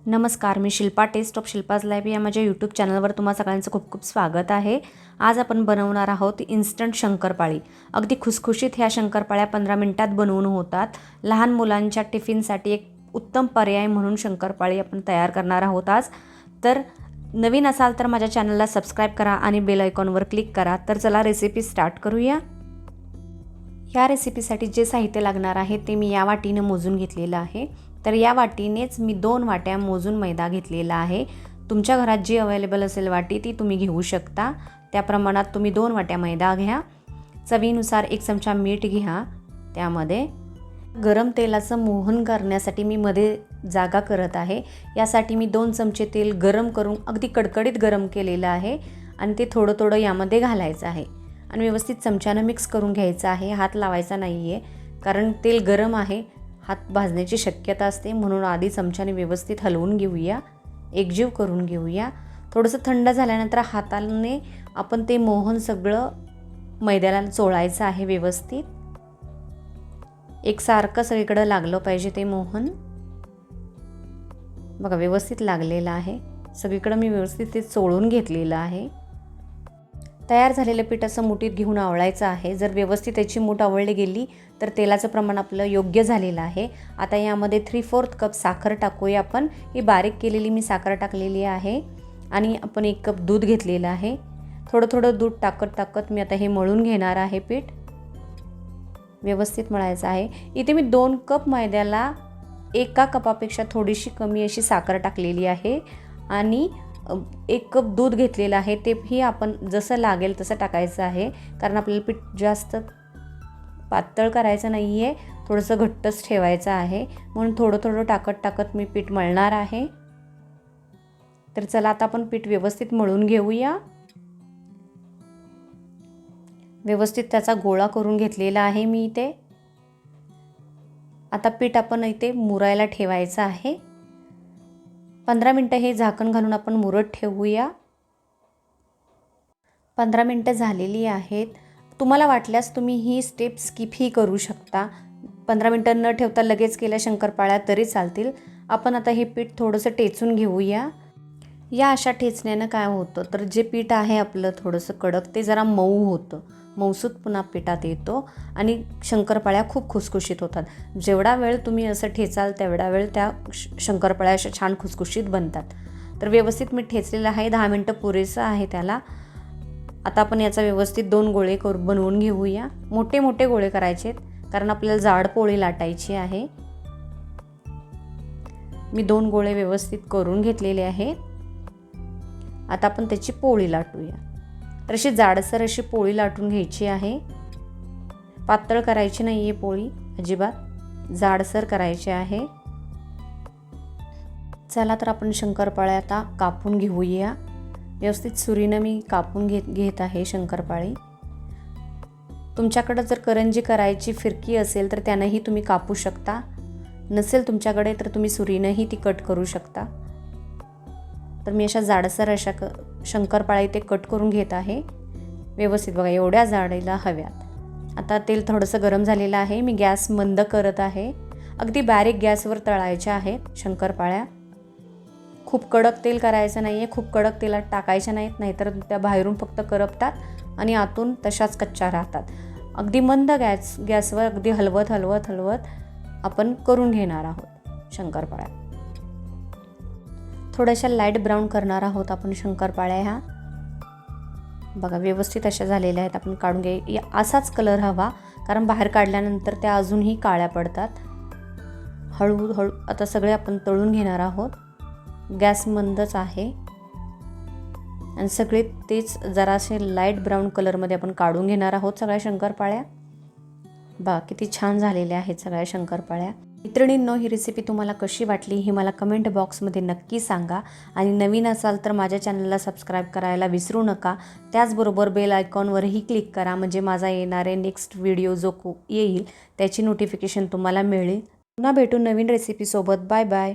नमस्कार, मी Shilpa taste of Shilpa's life या माझ्या यूट्यूब चॅनलवर तुम्हा सगळ्यांचं खूप खूप स्वागत आहे। आज आपण बनवणार आहोत इन्स्टंट शंकरपाळी। अगदी खुसखुशीत ह्या शंकरपाळ्या 15 मिनिटात बनवून होतात। लहान मुलांच्या टिफिनसाठी एक उत्तम पर्याय म्हणून शंकरपाळी आपण तयार करणार आहोत आज। तर नवीन असाल तर माझ्या चॅनलला सबस्क्राइब करा आणि बेल आयकॉनवर क्लिक करा। तर चला रेसिपी स्टार्ट करूया। ह्या रेसिपीसाठी जे साहित्य लागणार आहे ते मी या वाटीने मोजून घेतलेलं आहे। तर या वाटीनेच मी 2 वाट्या मोजून मैदा घेतलेला आहे। तुमच्या घरात जी अवेलेबल असेल वाटी ती तुम्ही घेऊ शकता। त्या प्रमाणात तुम्ही 2 वाट्या मैदा घ्या। चवीनुसार 1 चमचा मीठ घ्या। त्यामध्ये गरम तेलाचं मोहन करण्यासाठी मी मध्ये जागा करत आहे। यासाठी मी 2 चमचे तेल गरम करून अगदी कडकडीत गरम केलेलं आहे आणि ते थोडं थोडं यामध्ये घालायचं आहे आणि व्यवस्थित चमच्याने मिक्स करून घ्यायचं आहे। हात लावायचा नाहीये कारण तेल गरम आहे, हात भाजण्याची शक्यता असते, म्हणून आधी चमच्याने व्यवस्थित हलवून घेऊया, एकजीव करून घेऊया। थोडंसं थंड झाल्यानंतर हाताने आपण ते मोहन सगळं मैद्याला चोळायचं आहे व्यवस्थित। एकसारखं सगळीकडे लागलं पाहिजे ते मोहन। बघा व्यवस्थित लागलेलं आहे, सगळीकडे मी व्यवस्थित ते चोळून घेतलेलं आहे। तयार झालेलं पीठ असं मुठीत घेऊन आवळायचं आहे। जर व्यवस्थित त्याची मूठ आवळली गेली तर तेलाचं प्रमाण आपलं योग्य झालेलं आहे। आता यामध्ये 3/4 कप साखर टाकूया आपण। ही बारीक केलेली मी साखर टाकलेली आहे आणि आपण 1 कप दूध घेतलेलं आहे। थोडं थोडं दूध टाकत मी आता हे मळून घेणार आहे। पीठ व्यवस्थित मळायचं आहे। इथे मी 2 कप मैद्याला 1 कपापेक्षा थोडीशी कमी अशी साखर टाकलेली आहे आणि 1 कप दूध घेतलेलं आहे। ते ही आपण जसं लागेल तसं टाकायचं आहे, कारण आपल्याला पीठ जास्त पातळ करायचं नाही आहे, थोडंसं घट्टच ठेवायचं आहे, म्हणून थोडं थोडं टाकत मी पीठ मळणार आहे। तर चला आता आपण पीठ व्यवस्थित मळून घेऊया। व्यवस्थित त्याचा गोळा करून घेतलेला आहे मी इथे। आता पीठ आपण इथे मुरायला ठेवायचं आहे। 15 मिनिटं हे झाकण घालून आपण मुरत ठेवूया। 15 मिनिटं झालेली आहेत। तुम्हाला वाटल्यास तुम्ही ही स्टेप स्किपही करू शकता। 15 मिनिटं न ठेवता लगेच केल्या शंकरपाळ्या तरी चालतील। आपण आता हे पीठ थोडंसं टेचून घेऊया। या अशा ठेचण्यानं काय होतं तर जे पीठ आहे आपलं थोडंसं कडक ते जरा मऊ होतं, मऊसूत पुन्हा पिठात येतो आणि शंकरपाळ्या खूप खुसखुशीत होतात। जेवढा वेळ तुम्ही असं ठेचाल तेवढा वेळ त्या शंकरपाळ्या अशा छान खुसखुशीत बनतात। तर व्यवस्थित मी ठेचलेलं आहे, 10 मिनिटं पुरेसं आहे त्याला। आता आपण याचा व्यवस्थित 2 गोळे बनवून घेऊया। मोठे मोठे गोळे करायचे कारण आपल्याला जाड पोळी लाटायची आहे। मी 2 गोळे व्यवस्थित करून घेतलेले आहेत। आता आपण त्याची पोळी लाटूया। तर अशी जाडसर अशी पोळी लाटून घ्यायची आहे। पातळ करायची नाहीये पोळी अजिबात, जाडसर करायची आहे। चला तर आपण शंकरपाळ्या आता कापून घेऊया। व्यवस्थित सुरीने मी कापून घेत आहे शंकरपाळी। तुमच्याकडे जर करंजी करायची फिरकी असेल तर त्यानेही तुम्ही कापू शकता, नसेल तुमच्याकडे तर तुम्ही सुरीनेही ती कट करू शकता। तर मी अशा जाडसर अशा शंकरपाळ्या इथे कट करून घेत आहे व्यवस्थित। बघा एवढ्या जाडीला हव्यात। आता तेल थोडंसं गरम झालेलं आहे, मी गॅस मंद करत आहे। अगदी बारीक गॅसवर तळायच्या आहेत शंकरपाळ्या। खूप कडक तेल करायचं नाही आहे, खूप कडक तेलात टाकायच्या नाहीत, नाहीतर त्या बाहेरून फक्त करपतात आणि आतून तशाच कच्च्या राहतात। अगदी मंद गॅसवर अगदी हलवत आपण करून घेणार आहोत शंकरपाळ्या। थोड्याशा लाईट ब्राऊन करणार आहोत आपण शंकरपाळ्या ह्या। बघा व्यवस्थित अशा झालेल्या आहेत, आपण काढून घ्या। असाच कलर हवा, कारण बाहेर काढल्यानंतर त्या अजूनही काळ्या पडतात। हळूहळू आता सगळे आपण तळून घेणार आहोत। गॅस मंदच आहे आणि सगळे तेच जरासे लाईट ब्राऊन कलरमध्ये आपण काढून घेणार आहोत सगळ्या शंकरपाळ्या। बघा किती छान झालेल्या आहेत सगळ्या शंकरपाळ्या। मित्रांनो, ही रेसिपी तुम्हाला कशी वाटली हे मला कमेंट बॉक्समध्ये नक्की सांगा आणि नवीन असाल तर माझ्या चॅनलला सबस्क्राईब करायला विसरू नका। त्याचबरोबर बेल आयकॉनवरही क्लिक करा, म्हणजे माझा येणारे नेक्स्ट व्हिडिओ जो येईल त्याची नोटिफिकेशन तुम्हाला मिळेल। पुन्हा भेटू नवीन रेसिपीसोबत। Bye bye.